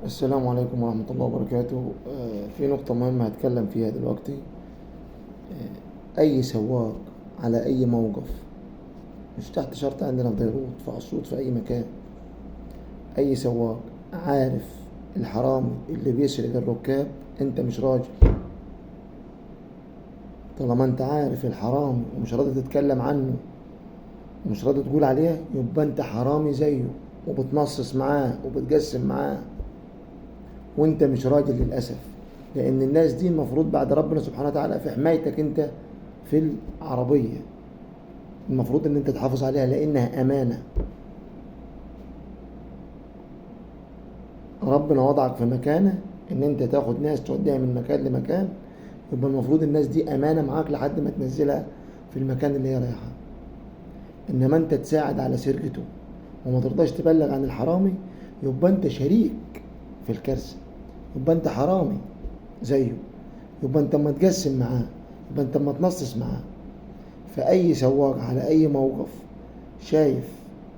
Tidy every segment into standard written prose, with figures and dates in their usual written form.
السلام عليكم ورحمة الله وبركاته. في نقطة مهمة هتكلم فيها دلوقتي. أي سواق على أي موقف، مش تحت شرط عندنا في بيروت، في أسيوط، في أي مكان. أي سواق عارف الحرامي اللي بيسرق الركاب، أنت مش راجل. طالما أنت عارف الحرامي ومش راضي تتكلم عنه ومش راضي تقول عليه، يبقى أنت حرامي زيه وبتنصص معاه وبتقسم معاه، وانت مش راجل للأسف. لأن الناس دي المفروض بعد ربنا سبحانه وتعالى في حمايتك انت في العربية، المفروض ان انت تحافظ عليها لأنها أمانة. ربنا وضعك في مكانة ان انت تاخد ناس توديها من مكان لمكان، يبقى المفروض الناس دي أمانة معاك لحد ما تنزلها في المكان اللي هي رايحة. إنما انت تساعد على سرقته وما ترضاش تبلغ عن الحرامي، يبقى انت شريك في الكارثة، يبقى انت حرامي زيه، يبقى انت اما تقسم معاه، يبقى انت اما تنصص معاه. فأي سواق على أي موقف شايف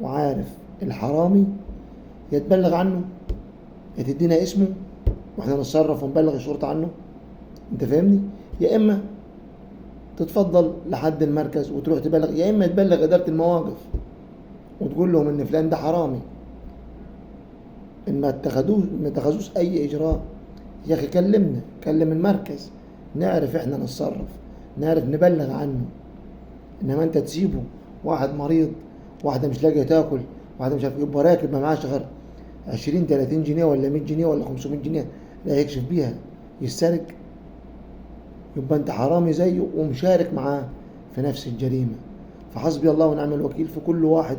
وعارف الحرامي، يتبلغ عنه، يتدينا اسمه واحنا نتصرف ونبلغ الشرطة عنه. انت فاهمني؟ يا اما تتفضل لحد المركز وتروح تبلغ، يا اما تبلغ إدارة المواقف وتقول لهم ان فلان ده حرامي، ان ما اتخذوش اي اجراء. يا اخي كلمنا، كلم المركز، نعرف احنا نتصرف، نعرف نبلغ عنه. انما انت تسيبه واحد مريض، واحدة مش لاقية تاكل، واحدة مش عارف، يبقى راكب ما معاش غير 20 30 جنيه ولا 100 جنيه ولا 500 جنيه لا يكشف بيها، يسرق، يبقى انت حرامي زيه ومشارك معاه في نفس الجريمة. فحسبي الله ونعم الوكيل في كل واحد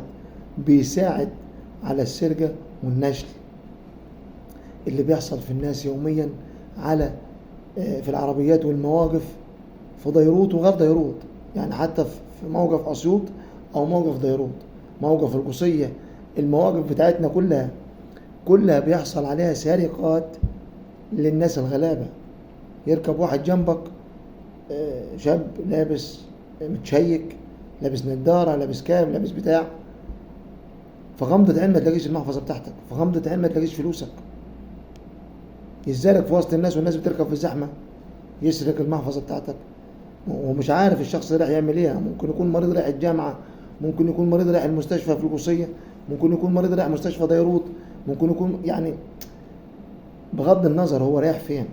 بيساعد على السرقة والنشل اللي بيحصل في الناس يوميا على في العربيات والمواقف في ديروت وغير ديروت. يعني حتى في موقف أسيوط أو موقف ديروت، موقف القصية، المواقف بتاعتنا كلها بيحصل عليها سرقات للناس الغلابة. يركب واحد جنبك شاب لابس متشيك، لابس نظارة، لابس كاب، لابس بتاع، فغمضة عين ما تلاقيش المحفظة بتاعتك، فغمضة عين ما تلاقيش فلوسك، يزارك في وسط الناس والناس بتركب في الزحمة، يسرق المحفظة بتاعتك ومش عارف الشخص رايح يعمل ايه. ممكن يكون مريض رايح الجامعة، ممكن يكون مريض رايح المستشفى في القصية، ممكن يكون مريض رايح مستشفى ديروت، ممكن يكون يعني بغض النظر هو رايح فين.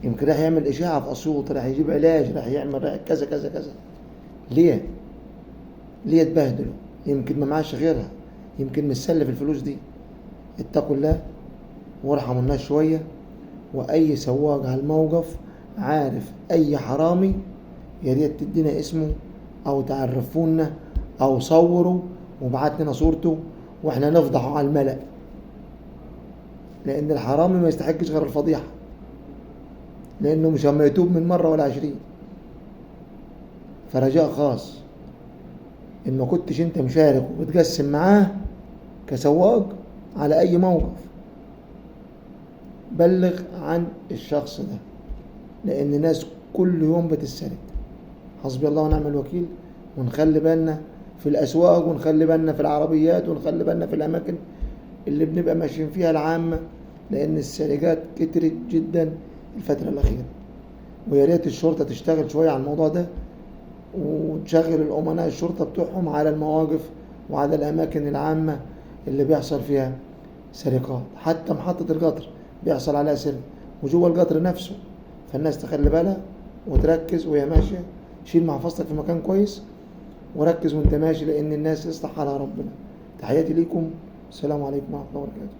يمكن رايح يعمل إشاعة في أسيوط، رايح يجيب علاج، رايح يعمل رايح كذا كذا كذا. ليه يتبهدلوا؟ يمكن ما معاش غيرها، يمكن متسلف الفلوس دي. اتقوا الله وارحموا الناس شوية. وأي سواق على الموقف عارف أي حرامي، يا ريت تدينا اسمه أو تعرفونا أو صوروا وابعت لنا صورته وإحنا نفضحه على الملأ، لأن الحرامي ما يستحقش غير الفضيحة، لأنه مش هم يتوب من مرة ولا 20. فرجاء خاص إن ما كنتش أنت مشارك وبتقسم معاه كسواق على أي موقف، بلغ عن الشخص ده، لأن الناس كل يوم بتسرق. حسبي الله ونعم الوكيل. ونخلي بالنا في الأسواق، ونخلي بالنا في العربيات، ونخلي بالنا في الأماكن اللي بنبقى ماشيين فيها العامة، لأن السرقات كترت جدا الفترة الأخيرة. ويا ريت الشرطة تشتغل شوية على الموضوع ده وتشغل الأمناء الشرطة بتوعهم على المواقف وعلى الأماكن العامة اللي بيحصل فيها سرقات. حتى محطة القطر بيحصل عليها سرقة وجوه القطر نفسه. فالناس تخلي بالها وتركز وهي ماشية، شيل محفظتك في مكان كويس وركز وانت ماشي، لأن الناس يصلح على ربنا. تحياتي ليكم، السلام عليكم ورحمة الله وبركاته.